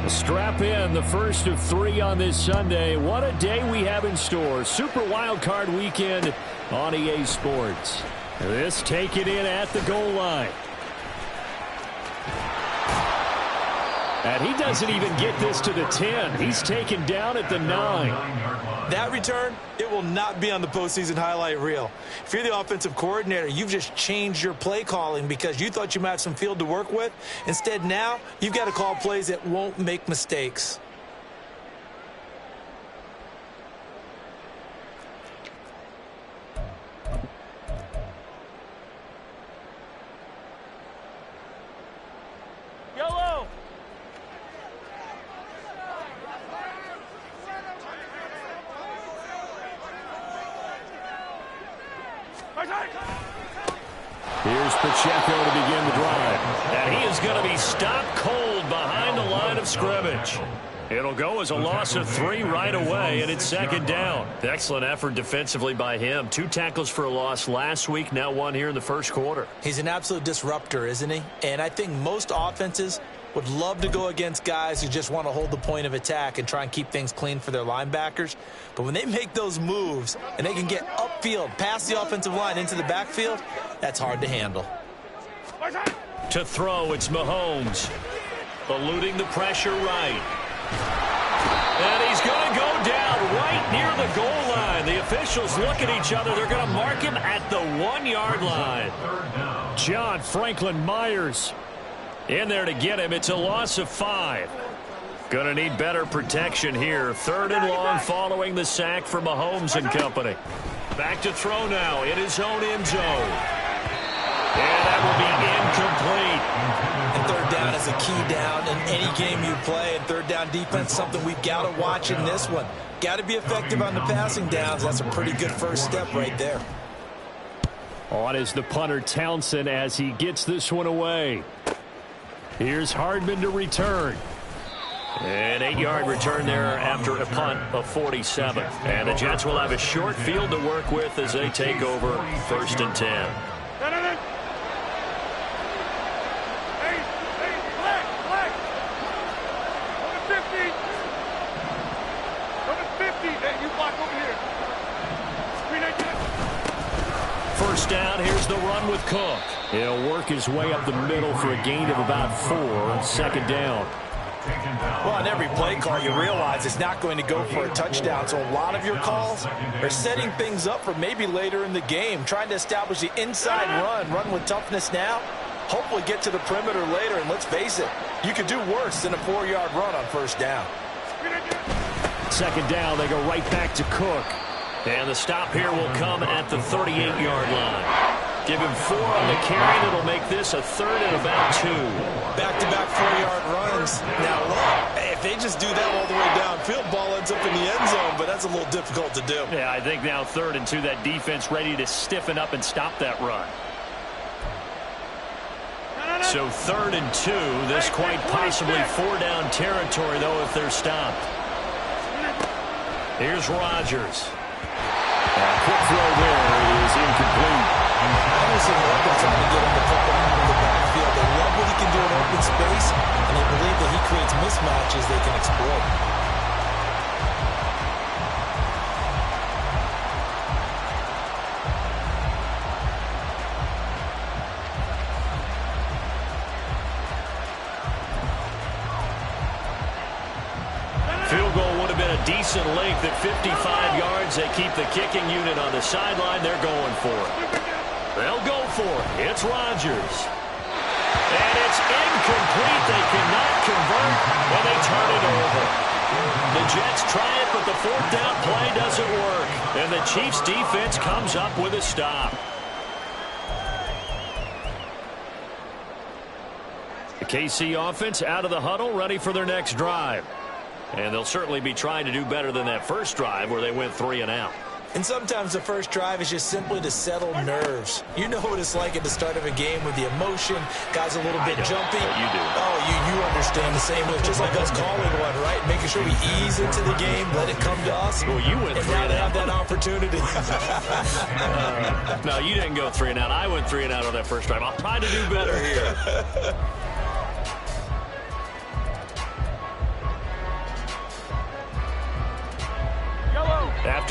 Strap in, the first of 3 on this Sunday. What a day we have in store. Super Wild Card Weekend on EA Sports. This taken in at the goal line. And he doesn't even get this to the 10. He's taken down at the 9. That return, it will not be on the postseason highlight reel. If you're the offensive coordinator, you've just changed your play calling because you thought you might have some field to work with. Instead, now you've got to call plays that won't make mistakes. Here's Pacheco to begin the drive. And he is going to be stopped cold behind the line of scrimmage. It'll go as a loss of 3 right away, and it's second down. Excellent effort defensively by him. 2 tackles for a loss last week, now 1 here in the first quarter. He's an absolute disruptor, isn't he? And I think most offenses would love to go against guys who just want to hold the point of attack and try and keep things clean for their linebackers. But when they make those moves and they can get upfield, past the offensive line into the backfield, that's hard to handle. To throw, it's Mahomes. Eluding the pressure right. And he's going to go down right near the goal line. The officials look at each other. They're going to mark him at the 1-yard line. John Franklin Myers in there to get him. It's a loss of 5. Going to need better protection here. 3rd and long following the sack for Mahomes and company. Back to throw now in his own end zone. And that will be incomplete. And 3rd down is a key down in any game you play. And 3rd down defense, something we've got to watch in this one. Got to be effective on the passing downs. That's a pretty good first step right there. On is the punter Townsend as he gets this one away. Here's Hardman to return. An 8-yard return there after a punt of 47. And the Jets will have a short field to work with as they take over 1st and 10. First down, here's the run with Cook. He'll work his way up the middle for a gain of about 4 on 2nd down. Well, on every play call, you realize it's not going to go for a touchdown. So a lot of your calls are setting things up for maybe later in the game, trying to establish the inside run with toughness now, hopefully get to the perimeter later. And let's face it, you could do worse than a 4-yard run on 1st down. 2nd down, they go right back to Cook. And the stop here will come at the 38-yard line. Give him 4 on the carry. That'll make this a 3rd and about 2. Back-to-back 4-yard runs. Now, look, if they just do that all the way downfield, ball ends up in the end zone, but that's a little difficult to do. Yeah, I think now 3rd and 2, that defense ready to stiffen up and stop that run. So 3rd and 2, this quite possibly 4-down territory, though, if they're stopped. Here's Rodgers. Quick throw there is incomplete. Obviously, they're trying to get him to put the out of the backfield. They love what he can do in open space, and they believe that he creates mismatches they can exploit. Field goal would have been a decent length at 55 yards. They keep the kicking unit on the sideline. They're going for it. They'll go for it. It's Rodgers. And it's incomplete. They cannot convert, and they turn it over. The Jets try it, but the 4th down play doesn't work. And the Chiefs' defense comes up with a stop. The KC offense out of the huddle, ready for their next drive. And they'll certainly be trying to do better than that first drive where they went 3 and out. And sometimes the first drive is just simply to settle nerves. You know what it's like at the start of a game with the emotion, guys a little bit jumpy. You do. Oh, you understand the same way. Just like us calling one, right? Making sure we ease into the game, let it come to us. Well, you went 3 and out. Now they have that opportunity. No, you didn't go 3 and out. I went 3 and out on that first drive. I'll try to do better here.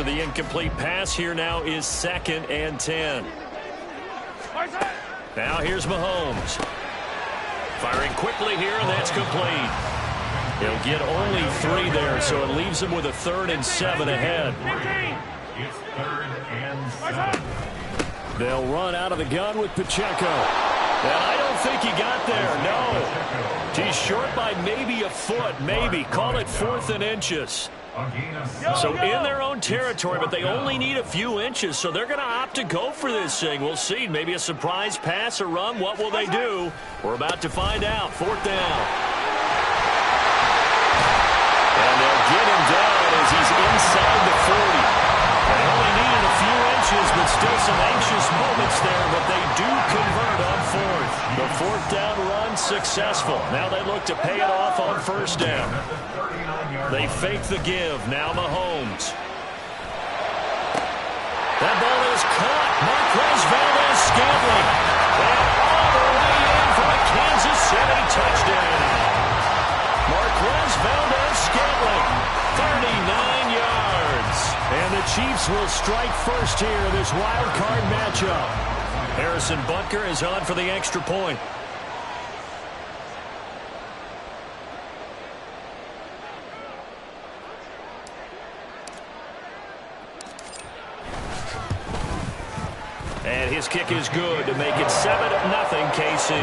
the incomplete pass. Here now is 2nd and 10. Now here's Mahomes. Firing quickly here, and that's complete. He'll get only 3 there, so it leaves him with a 3rd and 7 ahead. It's 3rd and 7. They'll run out of the gun with Pacheco. And I don't think he got there, no. He's short by maybe a foot, maybe. Call it 4th and inches. So in their own territory, but they only need a few inches, so they're going to opt to go for this thing. We'll see. Maybe a surprise pass or run. What will they do? We're about to find out. 4th down. And they'll get him down as he's inside the 40. They only needed a few inches, but still some anxious moments there, but they do convert on 4th. The 4th down run successful. Now they look to pay it off on 1st down. They fake the give. Now Mahomes. That ball is caught. Marquez Valdes-Scantling. And all the way in for a Kansas City touchdown. Marquez Valdes-Scantling, 39 yards. And the Chiefs will strike first here in this wild card matchup. Harrison Butker is on for the extra point. And his kick is good to make it 7-0 KC.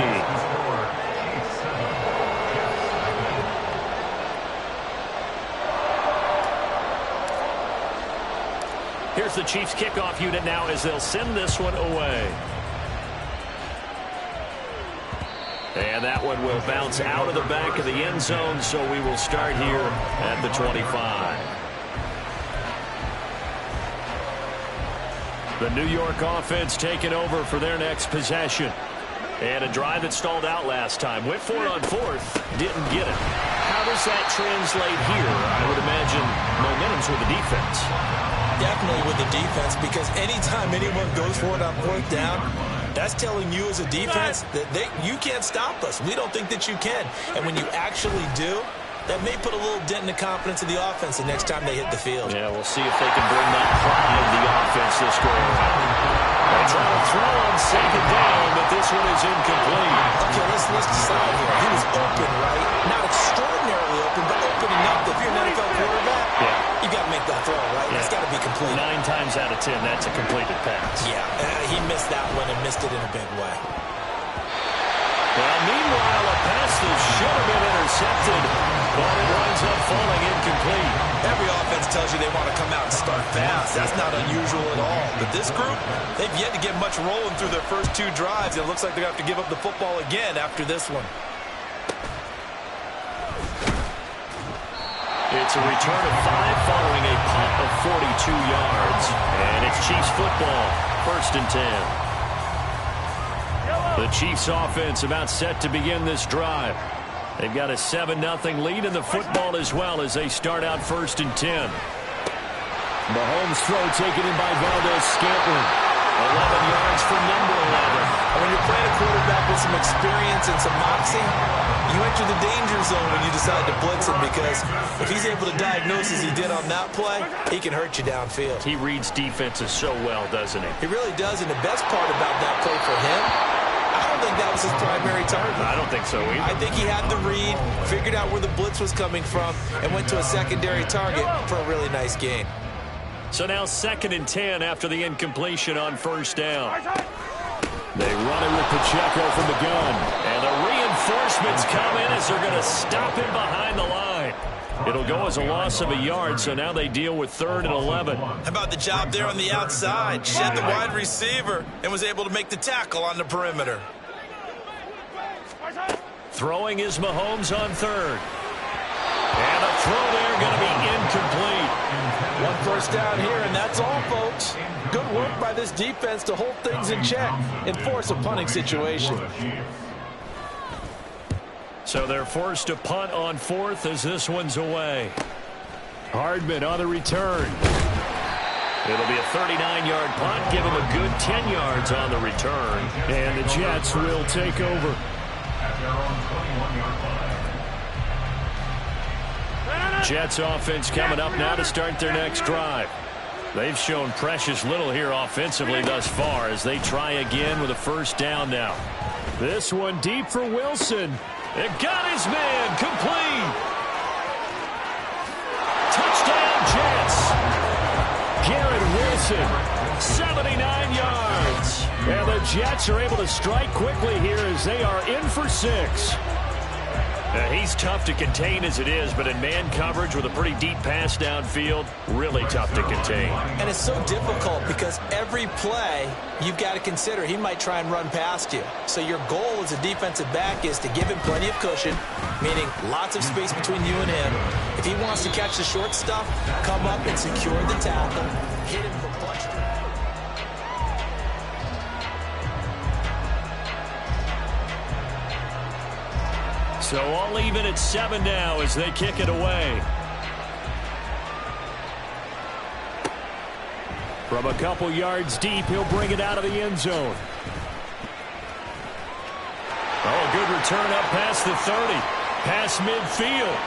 Here's the Chiefs kickoff unit now as they'll send this one away. And that one will bounce out of the back of the end zone, so we will start here at the 25. The New York offense taking over for their next possession. And a drive that stalled out last time. Went for it on 4th. Didn't get it. How does that translate here? I would imagine momentum's with the defense. Definitely with the defense, because anytime anyone goes for it on 4th down, that's telling you as a defense that you can't stop us. We don't think that you can. And when you actually do, that may put a little dent in the confidence of the offense the next time they hit the field. Yeah, we'll see if they can bring that pride to the offense this go around. They try to throw on 2nd down, but this one is incomplete. Okay, let's decide here. He was open, right? Not extraordinarily open, but open enough that if you're an NFL quarterback, you got to make that throw, right? It's got to be complete. 9 times out of 10, that's a completed pass. Yeah, he missed that one and missed it in a big way. Well, meanwhile, a pass that should have been intercepted, but it winds up falling incomplete. Every offense tells you they want to come out and start fast. That's not unusual at all. But this group, they've yet to get much rolling through their first 2 drives. It looks like they're going to have to give up the football again after this one. It's a return of 5 following a punt of 42 yards. And it's Chiefs football, 1st and 10. The Chiefs offense about set to begin this drive. They've got a 7-0 lead in the football as well as they start out 1st and 10. Mahomes throw taken in by Valdes-Scantling. 11 yards for number 11. And when you're playing a quarterback with some experience and some moxie, you enter the danger zone when you decide to blitz him, because if he's able to diagnose as he did on that play, he can hurt you downfield. He reads defenses so well, doesn't he? He really does, and the best part about that play for him, I don't think that was his primary target. I don't think so either. I think he had the read, figured out where the blitz was coming from, and went to a secondary target for a really nice gain. So now 2nd and 10 after the incompletion on 1st down. They run it with Pacheco from the gun. And the reinforcements come in as they're going to stop him behind the line. It'll go as a loss of a yard, so now they deal with 3rd and 11. How about the job there on the outside? Shed the wide receiver and was able to make the tackle on the perimeter. Throwing is Mahomes on 3rd. And a throw there going to be incomplete. 1 first down here, and that's all, folks. Good work by this defense to hold things in check and force a punting situation. So they're forced to punt on 4th as this one's away. Hardman on the return. It'll be a 39-yard punt. Give him a good 10 yards on the return. And the Jets will take over. Jets offense coming up now to start their next drive. They've shown precious little here offensively thus far as they try again with a first down now. This one deep for Wilson. It got his man complete. Touchdown Jets. Garrett Wilson, 79 yards. And the Jets are able to strike quickly here as they are in for 6. He's tough to contain as it is, but in man coverage with a pretty deep pass downfield, really tough to contain. And it's so difficult because every play you've got to consider he might try and run past you. So your goal as a defensive back is to give him plenty of cushion, meaning lots of space between you and him. If he wants to catch the short stuff, come up and secure the tackle, hit him for punch. So all even at 7 now as they kick it away. From a couple yards deep, he'll bring it out of the end zone. Oh, good return up past the 30. Past midfield.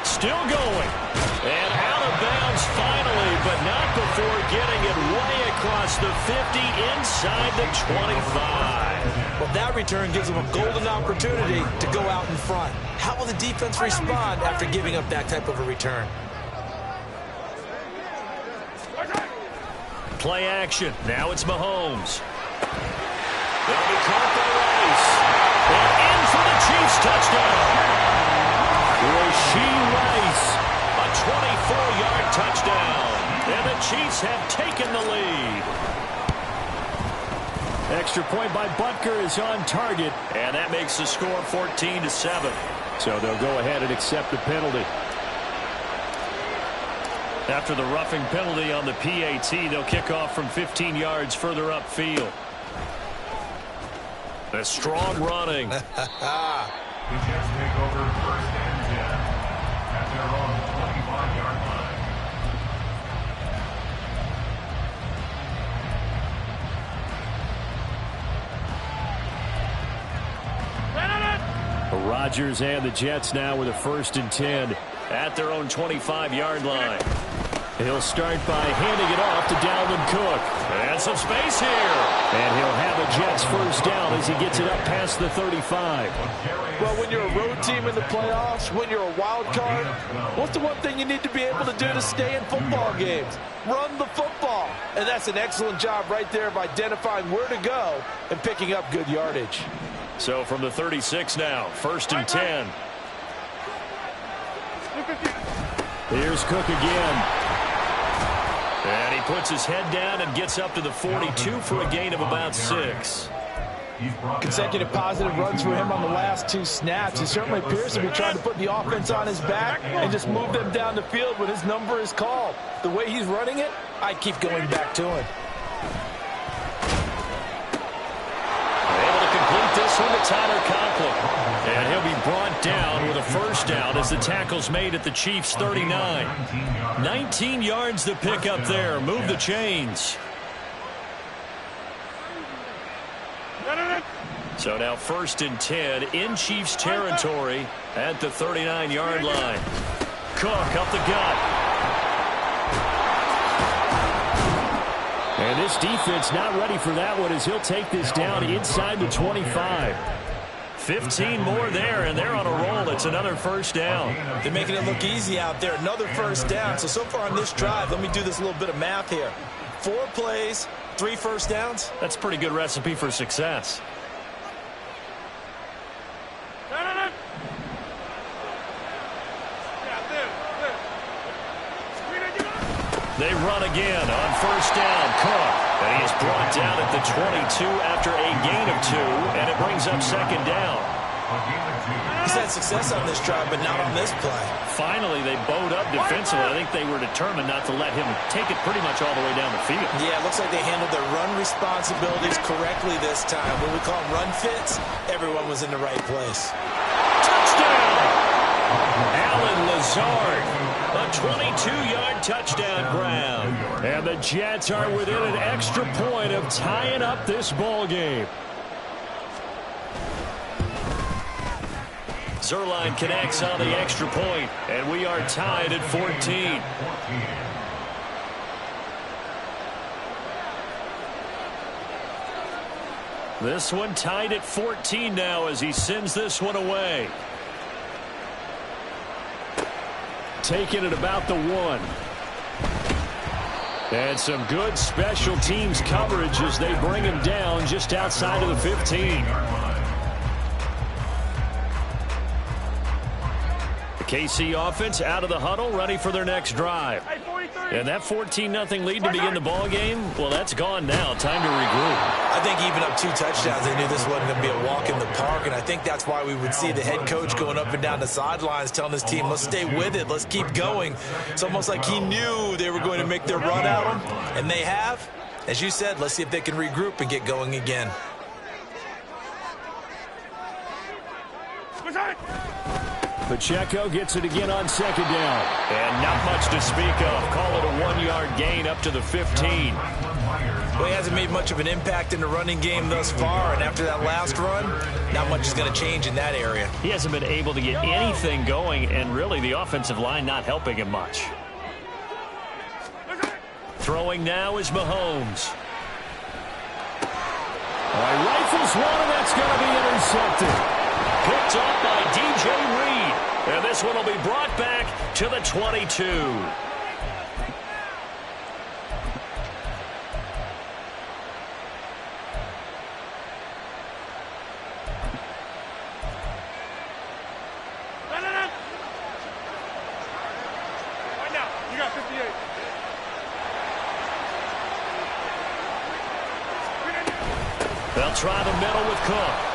Still going. And out of bounds finally, but not before getting it way across the 50 inside the 25. Well, that return gives them a golden opportunity to go out in front. How will the defense respond after giving up that type of a return? Play action. Now it's Mahomes. They'll be caught by Rice. And in for the Chiefs touchdown. Rashee Rice, a 24-yard touchdown. And the Chiefs have taken the lead. Extra point by Butker is on target. And that makes the score 14-7. So they'll go ahead and accept the penalty. After the roughing penalty on the PAT, they'll kick off from 15 yards further upfield. A strong running. The Jets take over 1st and 10 at their own 25-yard line. Rodgers and the Jets now with a 1st and 10 at their own 25-yard line. He'll start by handing it off to Dalvin Cook. And some space here. And he'll have a Jets first down as he gets it up past the 35. Well, when you're a road team in the playoffs, when you're a wild card, what's the one thing you need to be able to do to stay in football games? Run the football. And that's an excellent job right there of identifying where to go and picking up good yardage. So from the 36 now, 1st and 10. Here's Cook again. And he puts his head down and gets up to the 42 for a gain of about 6. Consecutive positive runs for him on the last 2 snaps. He certainly appears to be trying to put the offense on his back and just move them down the field when his number is called. The way he's running it, I keep going back to him. Able to complete this one to Tyler Conklin. And he'll be brought down with a first down as the tackle's made at the Chiefs' 39. 19 yards to pick up there. Move the chains. So now 1st and 10 in Chiefs territory at the 39-yard line. Cook up the gut. And this defense not ready for that one as he'll take this down inside the 25. 15 more there, and they're on a roll. It's another first down. They're making it look easy out there. Another first down. So far on this drive, let me do this little bit of math here. 4 plays, 3 first downs. That's a pretty good recipe for success. They run again on first down. Cook. And he is brought down at the 22 after a gain of 2, and it brings up 2nd down. He's had success on this drive, but not on this play. Finally, they bowed up defensively. I think they were determined not to let him take it pretty much all the way down the field. Yeah, it looks like they handled their run responsibilities correctly this time. When we call them run fits, everyone was in the right place. Touchdown! Allen Lazard, a 22-yard touchdown grab. And the Jets are within an extra point of tying up this ball game. Zuerlein connects on the extra point, and we are tied at 14. This one tied at 14 now as he sends this one away. Taking it about the 1. And some good special teams coverage as they bring him down just outside of the 15. The KC offense out of the huddle, ready for their next drive. And that 14-0 lead to begin the ball game, well, that's gone now. Time to regroup. I think even up 2 touchdowns, they knew this wasn't going to be a walk in the park, and I think that's why we would see the head coach going up and down the sidelines telling his team, let's stay with it, let's keep going. It's almost like he knew they were going to make their run at him, and they have. As you said, let's see if they can regroup and get going again. Pacheco gets it again on second down. And not much to speak of. Call it a 1-yard gain up to the 15. Well, he hasn't made much of an impact in the running game thus far, and after that last run, not much is going to change in that area. He hasn't been able to get anything going, and really the offensive line not helping him much. Throwing now is Mahomes. All right, rifles one, and that's going to be intercepted. Picked up by DJ Reed. And this one will be brought back to the 22. Right now, you got 58. They'll try the middle with Cook.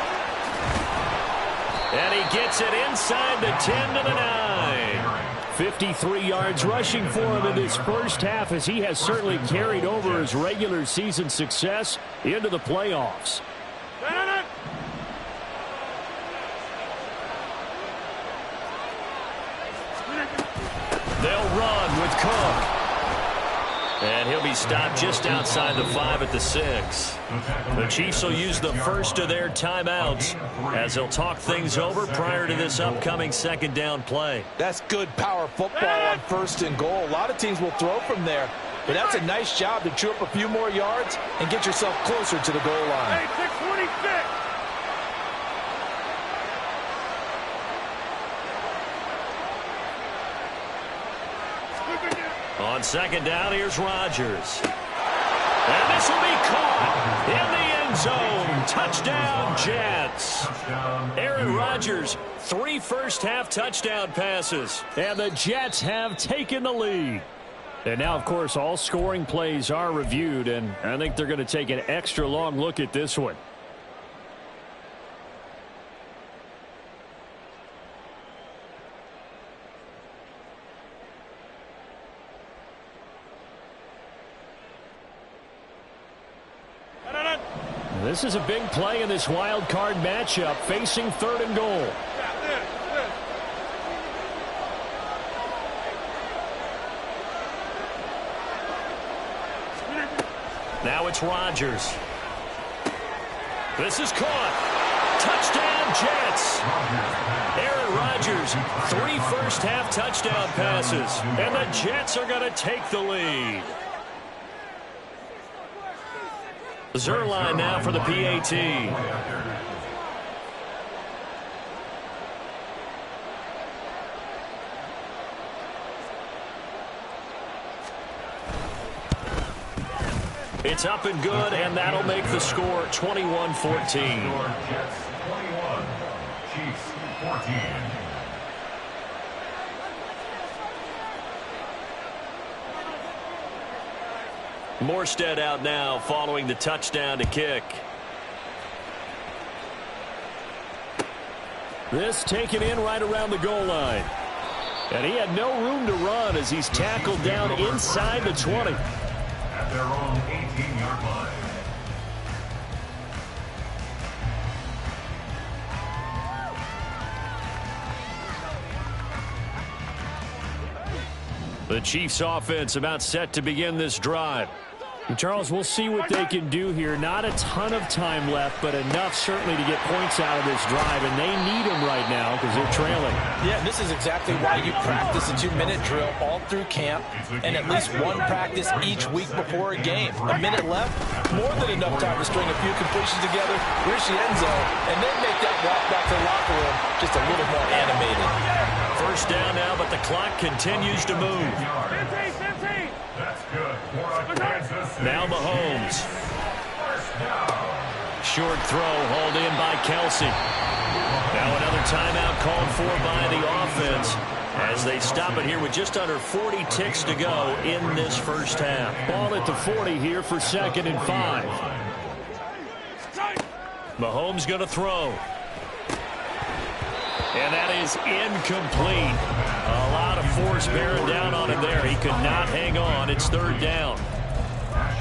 And he gets it inside the 10 to the 9. 53 yards rushing for him in this first half as he has certainly carried over his regular season success into the playoffs. They'll run with Cook. And he'll be stopped just outside the 5 at the 6. The Chiefs will use the first of their timeouts as they'll talk things over prior to this upcoming second down play. That's good power football on 1st and goal. A lot of teams will throw from there, but that's a nice job to chew up a few more yards and get yourself closer to the goal line. Hey, 626. On second down, here's Rodgers. And this will be caught in the end zone. Touchdown, Jets. Aaron Rodgers, 3 first-half touchdown passes. And the Jets have taken the lead. And now, of course, all scoring plays are reviewed, and I think they're going to take an extra long look at this one. This is a big play in this wild card matchup, facing 3rd and goal. Now it's Rodgers. This is caught. Touchdown, Jets. Aaron Rodgers, 3 first-half touchdown passes, and the Jets are going to take the lead. Zuerlein now for the PAT. It's up and good, and that'll make the score 21-14. Jets 21, Chiefs 14. Morstead out now following the touchdown to kick. This taken in right around the goal line. And he had no room to run as he's tackled down inside the 20. At their own 18-yard line. The Chiefs offense about set to begin this drive. Charles, we'll see what they can do here. Not a ton of time left, but enough certainly to get points out of this drive, and they need them right now because they're trailing. Yeah, this is exactly why you practice a 2-minute drill all through camp and at least one practice each week before a game. A minute left, more than enough time to string a few completions together, reach the end zone, and then make that walk back to the locker room just a little more animated. First down now, but the clock continues to move. That's good. Now Mahomes. Short throw hauled in by Kelsey. Now another timeout called for by the offense as they stop it here with just under 40 ticks to go in this first half. Ball at the 40 here for 2nd and 5. Mahomes going to throw. And that is incomplete. A lot of force bearing down on him there. He could not hang on. It's 3rd down.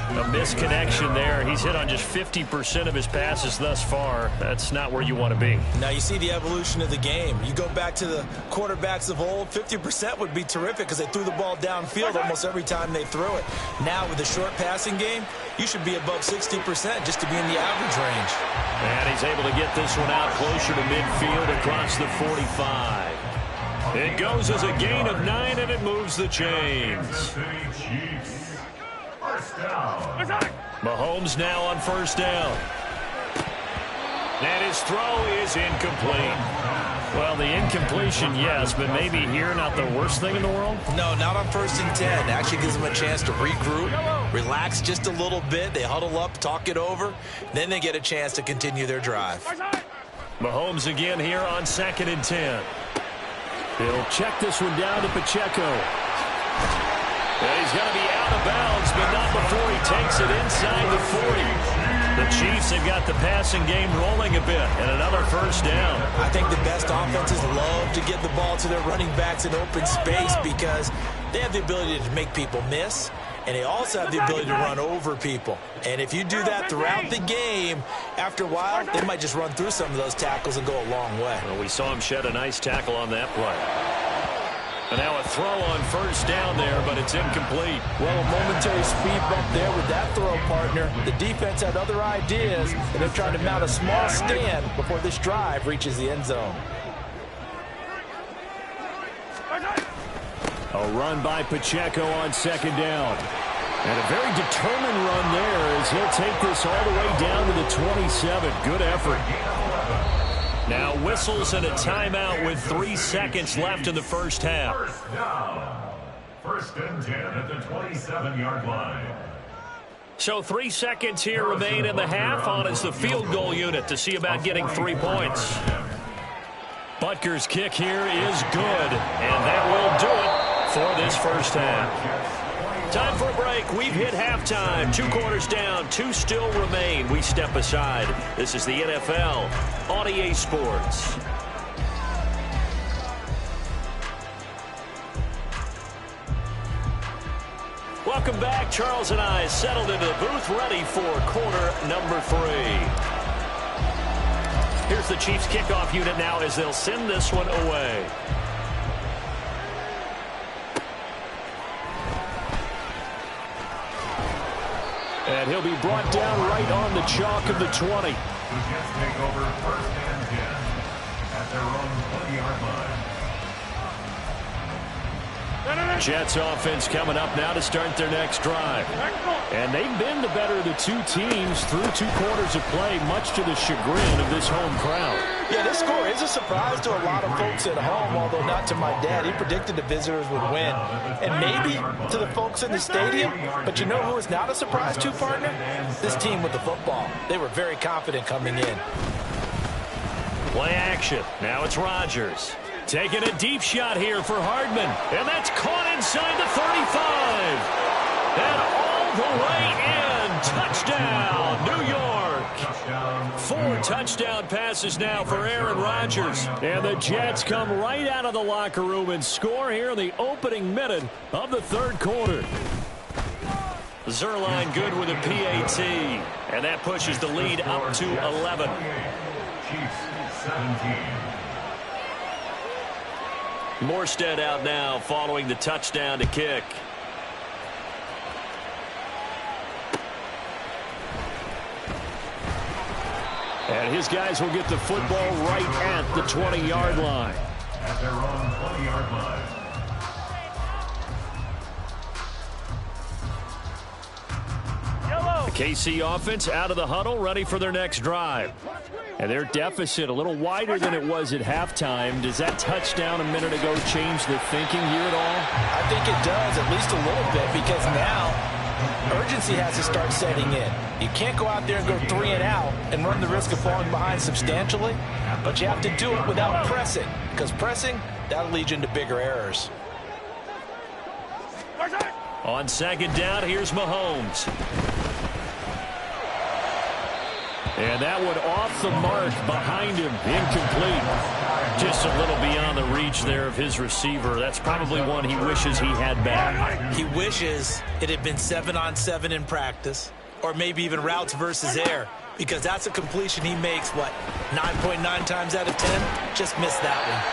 A misconnection there. He's hit on just 50% of his passes thus far. That's not where you want to be. Now you see the evolution of the game. You go back to the quarterbacks of old, 50% would be terrific because they threw the ball downfield almost every time they threw it. Now with the short passing game, you should be above 60% just to be in the average range. And he's able to get this one out closer to midfield across the 45. It goes as a gain of 9, and it moves the chains. Mahomes now on 1st down. And his throw is incomplete. Well, the incompletion, yes, but maybe here not the worst thing in the world? No, not on 1st and 10. It actually gives them a chance to regroup, relax just a little bit. They huddle up, talk it over. Then they get a chance to continue their drive. Mahomes again here on 2nd and 10. He'll check this one down to Pacheco. And he's going to be out of bounds, but not before he takes it inside the 40. The Chiefs have got the passing game rolling a bit, and another 1st down. I think the best offenses love to get the ball to their running backs in open space because they have the ability to make people miss, and they also have the ability to run over people. And if you do that throughout the game, after a while, they might just run through some of those tackles and go a long way. Well, we saw him shed a nice tackle on that play. And now a throw on 1st down there, but it's incomplete. Well, a momentary speed bump there with that throw, partner. The defense had other ideas, and they're trying to mount a small stand before this drive reaches the end zone. A run by Pacheco on 2nd down. And a very determined run there as he'll take this all the way down to the 27. Good effort. Now whistles and a timeout with 3 seconds left in the first half. 1st and 10 at the 27-yard line. So 3 seconds here remain in the half on as the field goal unit to see about getting 3 points. Butker's kick here is good, and that will do it for this first half. Time for a break. We've hit halftime. 2 quarters down. 2 still remain. We step aside. This is the NFL on EA Sports. Welcome back. Charles and I settled into the booth, ready for quarter number 3. Here's the Chiefs kickoff unit now as they'll send this one away. And he'll be brought down right on the chalk of the 20. The Jets take over 1st and 10 at their own 20-yard line. Jets offense coming up now to start their next drive. And they've been the better of the 2 teams through 2 quarters of play, much to the chagrin of this home crowd. Yeah, this score is a surprise to a lot of folks at home, although not to my dad. He predicted the visitors would win. And maybe to the folks in the stadium. But you know who is not a surprise to, partner? This team with the football. They were very confident coming in. Play action. Now it's Rodgers. Taking a deep shot here for Hardman. And that's caught inside the 35. And all the way in. Touchdown, New York. 4 touchdown passes now for Aaron Rodgers. And the Jets come right out of the locker room and score here in the opening minute of the 3rd quarter. Zerline good with a PAT. And that pushes the lead up to 11. Chiefs 17. Morstead out now following the touchdown to kick. And his guys will get the football right at the 20-yard line. At their own 20-yard line. The KC offense out of the huddle, ready for their next drive. And their deficit a little wider than it was at halftime. Does that touchdown a minute ago change the thinking here at all? I think it does, at least a little bit, because now urgency has to start setting in. You can't go out there and go 3 and out and run the risk of falling behind substantially, but you have to do it without pressing, because pressing, that'll lead you into bigger errors. On second down, here's Mahomes. And that one off the mark behind him, incomplete. Just a little beyond the reach there of his receiver. That's probably one he wishes he had back. He wishes it had been 7-on-7 in practice, or maybe even routes versus air, because that's a completion he makes, 9.9 times out of 10? Just missed that one.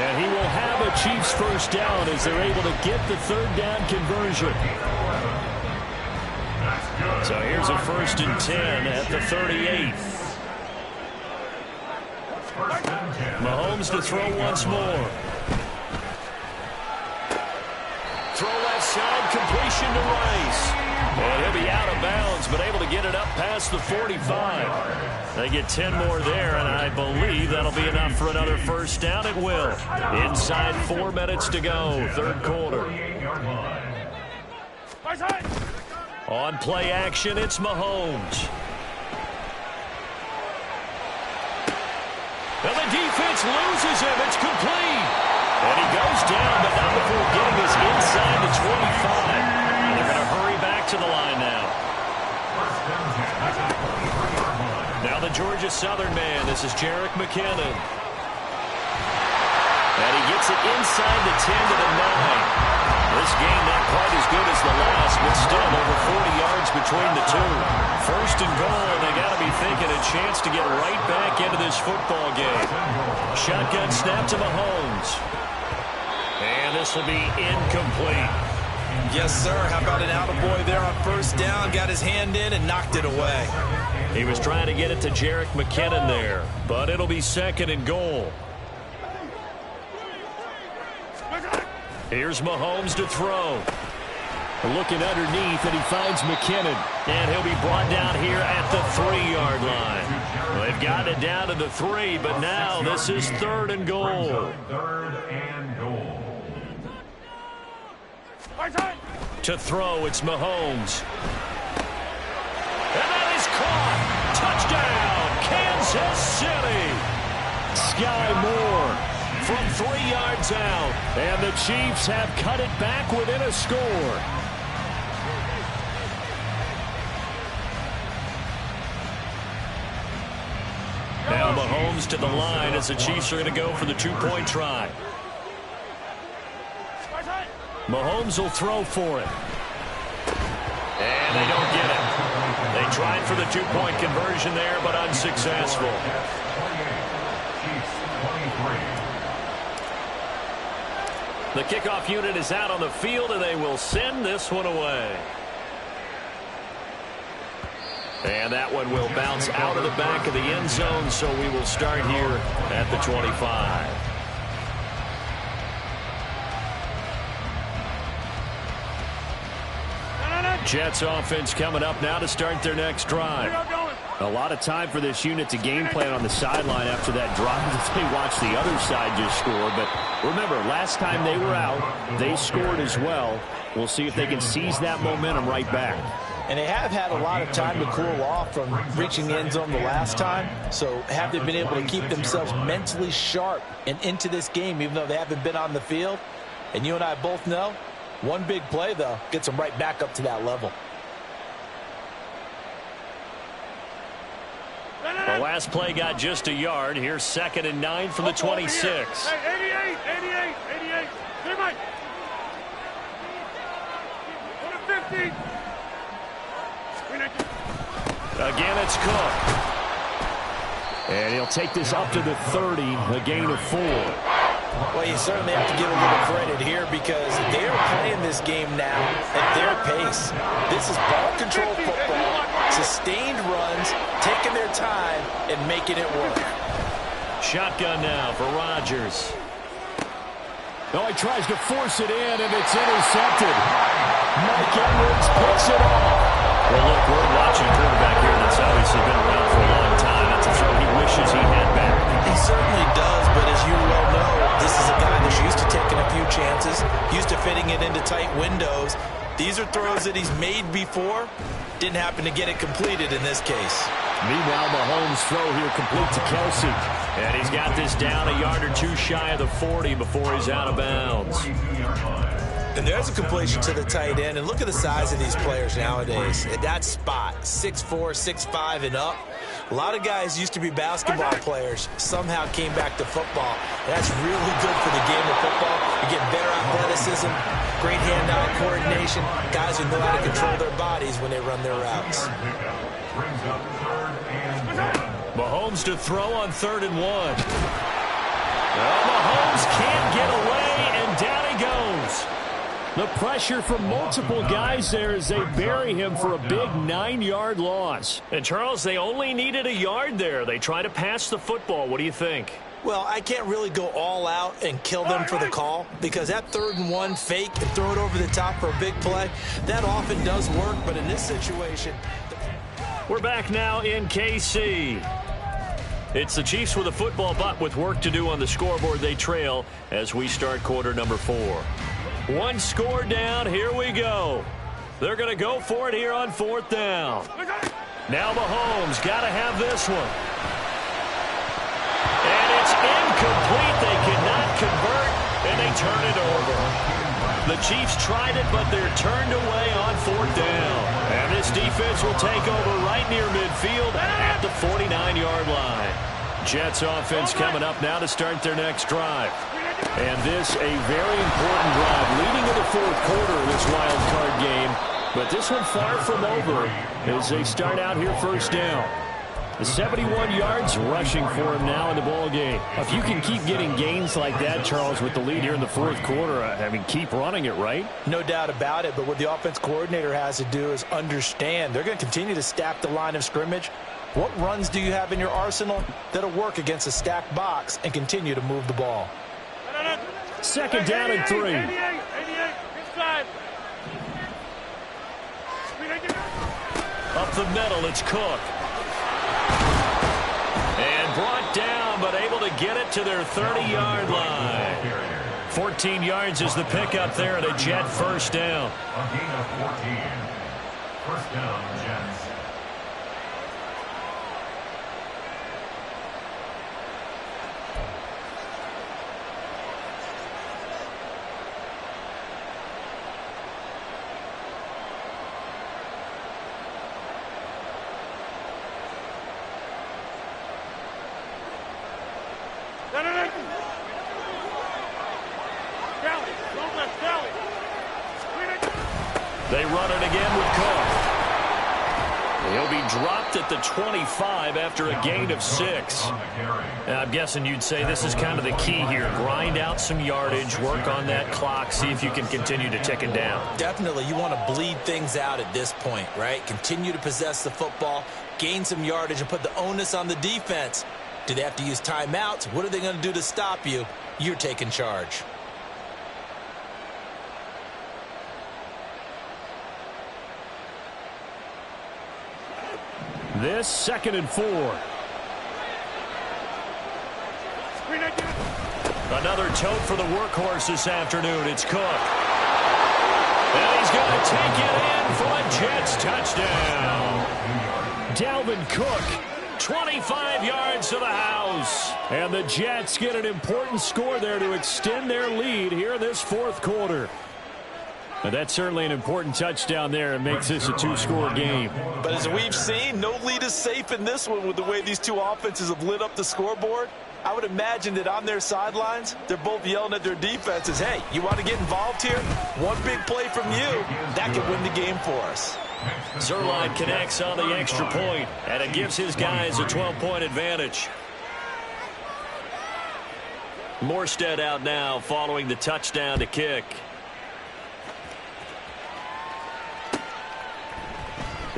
And he will have a Chiefs first down as they're able to get the third down conversion. So here's a 1st and 10 at the 38. Mahomes to throw once more. Throw left side, completion to Rice. And he'll be out of bounds, but able to get it up past the 45. They get 10 more there, and I believe that'll be enough for another first down. It will. Inside 4 minutes to go, third quarter. On play action, it's Mahomes. And the defense loses him. It's complete. And he goes down, but not before getting us inside the 25. And they're going to hurry back to the line now. Now the Georgia Southern man. This is Jerick McKinnon. And he gets it inside the 10 to the 9. This game not quite as good as the last, but still over 40 yards between the two. 1st and goal, and they got to be thinking a chance to get right back into this football game. Shotgun snap to Mahomes. And this will be incomplete. Yes, sir. How about an attaboy there on 1st down? Got his hand in and knocked it away. He was trying to get it to Jerick McKinnon there, but it'll be 2nd and goal. Here's Mahomes to throw. Looking underneath, and he finds McKinnon. And he'll be brought down here at the 3-yard line. Well, they've got it down to the 3, but now this is 3rd and goal. 3rd and goal. To throw, it's Mahomes. And that is caught. Touchdown, Kansas City. Sky Moore from 3 yards out. And the Chiefs have cut it back within a score. Now Mahomes to the line as the Chiefs are going to go for the 2-point try. Mahomes will throw for it. And they don't get it. They tried for the 2-point conversion there, but unsuccessful. The kickoff unit is out on the field, and they will send this one away. And that one will bounce out of the back of the end zone, so we will start here at the 25. Jets offense coming up now to start their next drive. A lot of time for this unit to game plan on the sideline after that drive that they watched the other side just score. But remember, last time they were out, they scored as well. We'll see if they can seize that momentum right back. And they have had a lot of time to cool off from reaching the end zone the last time. So have they been able to keep themselves mentally sharp and into this game, even though they haven't been on the field? And you and I both know, one big play, though, gets them right back up to that level. The last play got just a yard. Here's 2nd and 9 from the 26. Hey, 88. Hey, Mike. 50. Again, it's Cook. And he'll take this up to the 30, a gain of 4. Well, you certainly have to give a little credit here because they are playing this game now at their pace. This is ball control football. Sustained runs, taking their time, and making it work. Shotgun now for Rodgers. Oh, he tries to force it in, and it's intercepted. Mike Edwards picks it off. Well, look, we're watching a quarterback here that's obviously been around for a long time. That's a throw he wishes he had back. He certainly does, but as you well know, this is a guy that's used to taking a few chances, used to fitting it into tight windows. These are throws that he's made before. Didn't happen to get it completed in this case. Meanwhile, Mahomes' throw here complete to Kelsey. And he's got this down a yard or two shy of the 40 before he's out of bounds. And there's a completion to the tight end. And look at the size of these players nowadays. At that spot, 6'4", 6'5", and up. A lot of guys used to be basketball players, somehow came back to football. That's really good for the game of football. You get better athleticism, great hand-eye coordination, guys who know how to control their bodies when they run their routes. Mahomes to throw on 3rd and 1. Well, Mahomes can't get away, and down he goes. The pressure from multiple guys there as they bury him for a big 9-yard loss. And, Charles, they only needed a yard there. They try to pass the football. What do you think? Well, I can't really go all out and kill them for the call because that 3rd and 1 fake and throw it over the top for a big play, that often does work. But in this situation... We're back now in KC. It's the Chiefs with a football, but with work to do on the scoreboard, they trail as we start quarter number 4. 1 score down. Here we go. They're going to go for it here on 4th down. Now Mahomes got to have this one. And it's incomplete. They cannot convert, and they turn it over. The Chiefs tried it, but they're turned away on 4th down. And this defense will take over right near midfield at the 49-yard line. Jets offense coming up now to start their next drive. And this a very important drive leading to the 4th quarter of this wild card game. But this one far from over as they start out here 1st down. The 71 yards rushing for him now in the ball game. If you can keep getting gains like that, Charles, with the lead here in the 4th quarter, I mean, keep running it, right? No doubt about it, but what the offense coordinator has to do is understand they're going to continue to stack the line of scrimmage. What runs do you have in your arsenal that'll work against a stacked box and continue to move the ball? 2nd down and 3. 88, inside. Up the middle, it's Cook. And brought down, but able to get it to their 30-yard line. 14 yards is the pickup there at a Jet 1st down. A gain of 14. 1st down, Jets. They run it again with Cook. He'll be dropped at the 25 after a gain of 6. I'm guessing you'd say this is kind of the key here. Grind out some yardage, work on that clock, see if you can continue to tick it down. Definitely, you want to bleed things out at this point, right? Continue to possess the football, gain some yardage, and put the onus on the defense. Do they have to use timeouts? What are they going to do to stop you? You're taking charge. This 2nd and 4. Another tote for the workhorse this afternoon. It's Cook. And he's going to take it in for a Jets touchdown. Dalvin Cook. 25 yards to the house. And the Jets get an important score there to extend their lead here in this 4th quarter. And that's certainly an important touchdown there and makes this a 2-score game. But as we've seen, no lead is safe in this one with the way these two offenses have lit up the scoreboard. I would imagine that on their sidelines, they're both yelling at their defenses, hey, you want to get involved here? One big play from you, that could win the game for us. Zuerlein connects on the extra point, and it gives his guys a 12-point advantage. Morstead out now following the touchdown to kick.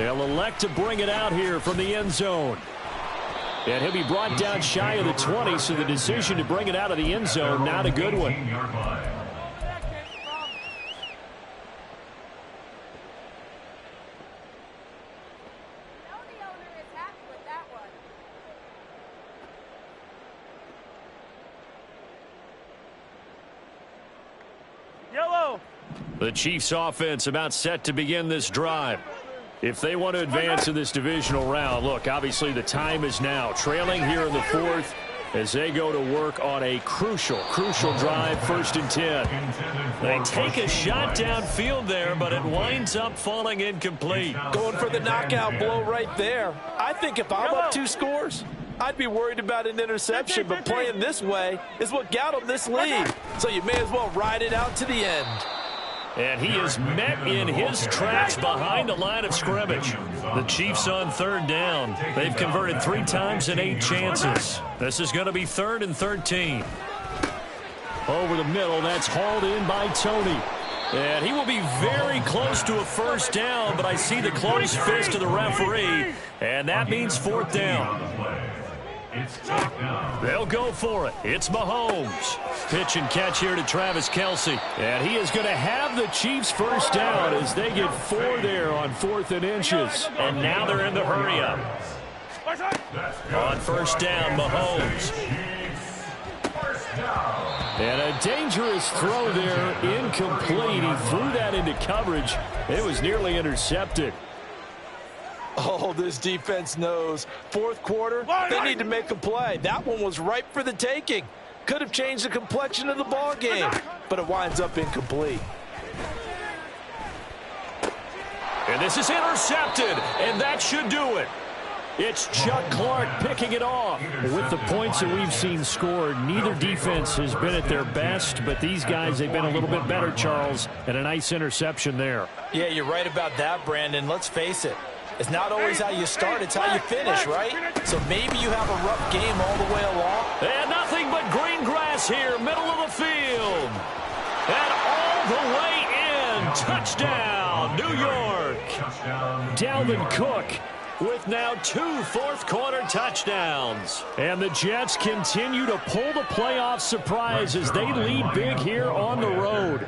They'll elect to bring it out here from the end zone. And he'll be brought down shy of the 20, so the decision to bring it out of the end zone, not a good one. Yellow. The Chiefs offense about set to begin this drive. If they want to advance in this divisional round, look, obviously the time is now. Trailing here in the fourth as they go to work on a crucial drive, 1st and 10. They take a shot downfield there, but it winds up falling incomplete. Going for the knockout blow right there. I think if I'm up 2 scores, I'd be worried about an interception, but playing this way is what got them this lead. So you may as well ride it out to the end. And he is met in his tracks behind the line of scrimmage. The Chiefs on 3rd down. They've converted 3 times in 8 chances. This is going to be 3rd and 13. Over the middle, that's hauled in by Tony. And he will be very close to a 1st down, but I see the closed fist of the referee, and that means 4th down. They'll go for it. It's Mahomes. Pitch and catch here to Travis Kelce. And he is going to have the Chiefs 1st down as they get 4 there on 4th and inches. And now they're in the hurry-up. On 1st down, Mahomes. And a dangerous throw there, incomplete. He threw that into coverage. It was nearly intercepted. Oh, this defense knows. 4th quarter, they need to make a play. That one was ripe for the taking. Could have changed the complexion of the ball game, but it winds up incomplete. And this is intercepted, and that should do it. It's Chuck Clark picking it off. With the points that we've seen scored, neither defense has been at their best, but these guys, they've been a little bit better, Charles, and a nice interception there. Yeah, you're right about that, Brandon. Let's face it. It's not always how you start, it's how you finish, right? So maybe you have a rough game all the way along. And nothing but green grass here, middle of the field. And all the way in. Touchdown, New York. Dalvin Cook with now 2 4th-quarter touchdowns. And the Jets continue to pull the playoff surprise as they lead big here on the road.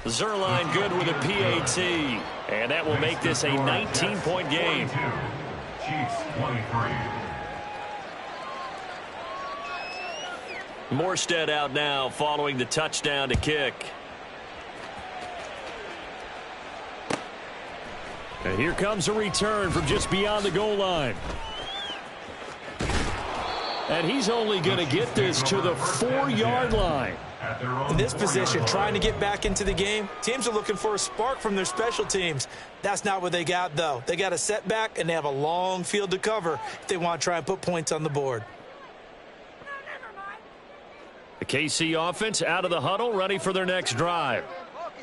Zuerlein good with a PAT, and that will make this a 19-point game. Chiefs 23. Morstead out now following the touchdown to kick. And here comes a return from just beyond the goal line. And he's only going to get this to the 4-yard line. In this position, trying to get back into the game, teams are looking for a spark from their special teams. That's not what they got, though. They got a setback, and they have a long field to cover if they want to try and put points on the board. The KC offense out of the huddle, ready for their next drive.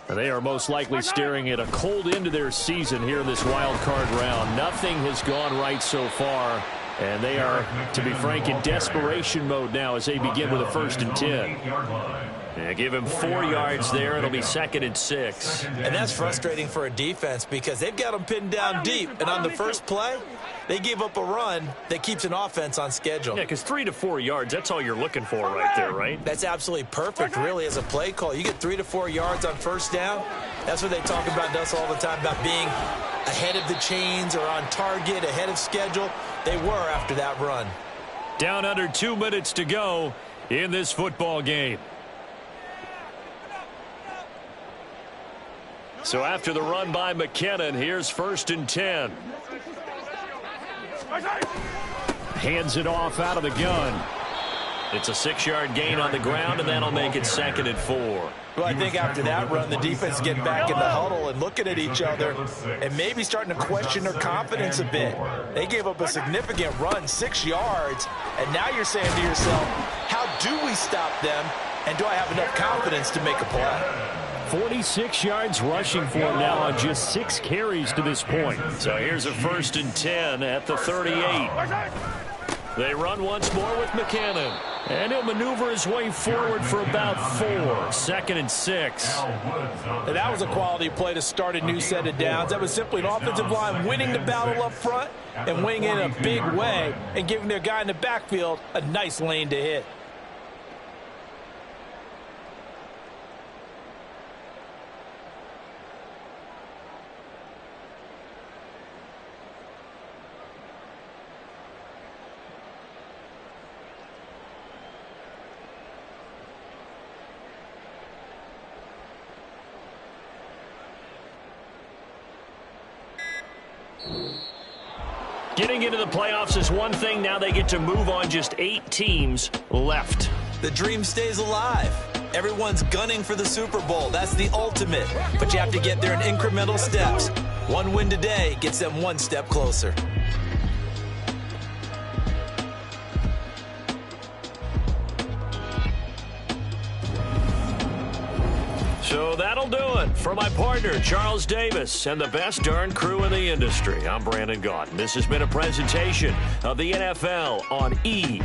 They are most likely staring at a cold end to their season here in this wild card round. Nothing has gone right so far, and they are, to be frank, in desperation mode now as they begin with a 1st and 10. Yeah, give him 4 yards there. It'll be 2nd and 6. And that's frustrating for a defense because they've got them pinned down deep. And on the first play, they gave up a run that keeps an offense on schedule. Yeah, because 3 to 4 yards, that's all you're looking for right there, right? That's absolutely perfect, really, as a play call. You get 3 to 4 yards on 1st down. That's what they talk about us all the time, about being ahead of the chains or on target, ahead of schedule. They were after that run. Down under 2 minutes to go in this football game. So after the run by McKinnon, here's 1st and 10. Hands it off out of the gun. It's a 6-yard gain on the ground, and that'll make it 2nd and 4. Well, I think after that run, the defense is getting back in the huddle and looking at each other and maybe starting to question their confidence a bit. They gave up a significant run, 6 yards, and now you're saying to yourself, how do we stop them, and do I have enough confidence to make a play? 46 yards rushing for him now on just 6 carries to this point. So here's a 1st and 10 at the 38. They run once more with McKinnon. And he'll maneuver his way forward for about 4. 2nd and 6. And that was a quality play to start a new set of downs. That was simply an offensive line winning the battle up front and winning it in a big way and giving their guy in the backfield a nice lane to hit. Getting into the playoffs is one thing. Now they get to move on. Just 8 teams left. The dream stays alive. Everyone's gunning for the Super Bowl. That's the ultimate. But you have to get there in incremental steps. One win today gets them one step closer. So that'll do it for my partner, Charles Davis, and the best darn crew in the industry. I'm Brandon Gaudin. This has been a presentation of the NFL on E!